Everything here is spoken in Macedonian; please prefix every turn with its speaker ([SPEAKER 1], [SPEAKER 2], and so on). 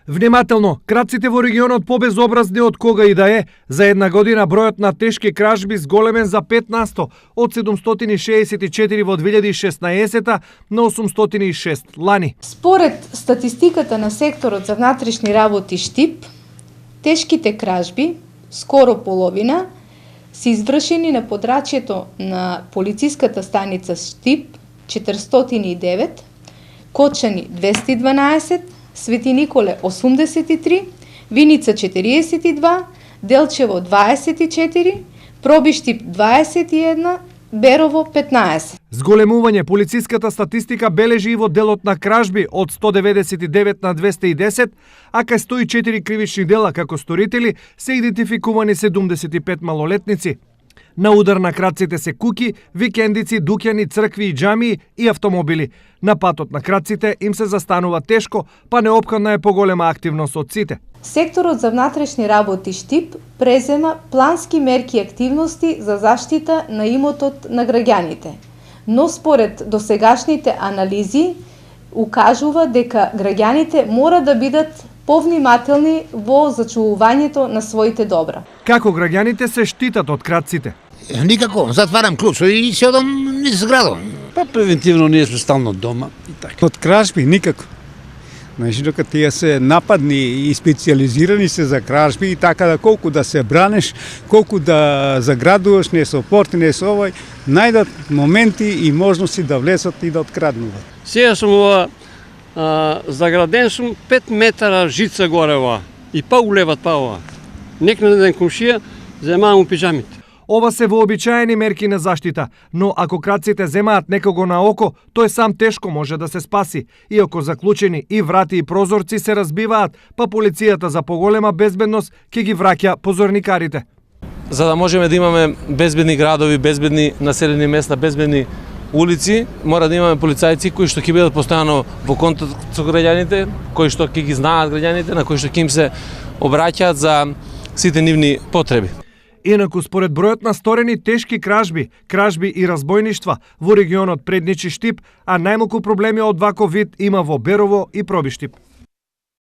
[SPEAKER 1] Внимателно, крадците во регионот побезобразни од кога и да е. За една година бројот на тешки кражби зголемен за 5% од 764 во 2016 на 806 лани.
[SPEAKER 2] Според статистиката на секторот за внатрешни работи Штип, тешките кражби, скоро половина, се извршени на подрачјето на полициската станица Штип 409, Кочани 212, Свети Николе 83, Виница 42, Делчево 24, Пробиштип 21, Берово 15.
[SPEAKER 1] Зголемување полициската статистика бележи и во делот на кражби од 199 на 210, а кај 104 кривични дела како сторители се идентификувани 75 малолетници. На удар на крадците се куќи, викендици, дуќани, цркви и џамии и автомобили. На патот на крадците им се застанува тешко, па неопходна е поголема активност од сите.
[SPEAKER 2] Секторот за внатрешни работи Штип презема плански мерки и активности за заштита на имотот на граѓаните. Но според досегашните анализи укажува дека граѓаните мора да бидат повнимателни во зачувувањето на своите добра.
[SPEAKER 1] Како граѓаните се штитат од крадците?
[SPEAKER 3] Никако, затварам клучо и се одам низ градот.
[SPEAKER 4] Па превентивно ние сме стално дома и така.
[SPEAKER 5] Од кражби никако. Значи, дока тие се нападни и специализирани се за кражби и така да колку да се бранеш, колку да заградуваш, не со порти, не со овој, најдат моменти и можности да влезат и да откраднуват.
[SPEAKER 6] Сега сум ова заграден сум 5 метара жица горе ова и па улеват па ова. Некој ден комшија земаам пижамите.
[SPEAKER 1] Ова се вообичаени мерки на заштита, но ако крадците земаат некого на око, тој сам тешко може да се спаси. Иако заклучени и врати и прозорци се разбиваат, па полицијата за поголема безбедност ќе ги враќа позорникарите.
[SPEAKER 7] За да можеме да имаме безбедни градови, безбедни населени места, безбедни улици, мора да имаме полицајци кои што ќе бидат постојано во контакт со граѓаните, кои што ќе ги знаат граѓаните, на кои што ќе им се обраќаат за сите нивни потреби.
[SPEAKER 1] Инаку, според бројот на сторени тешки кражби и разбојништва во регионот предничи Штип, а најмалку проблеми од ваков вид има во Берово и Пробиштип.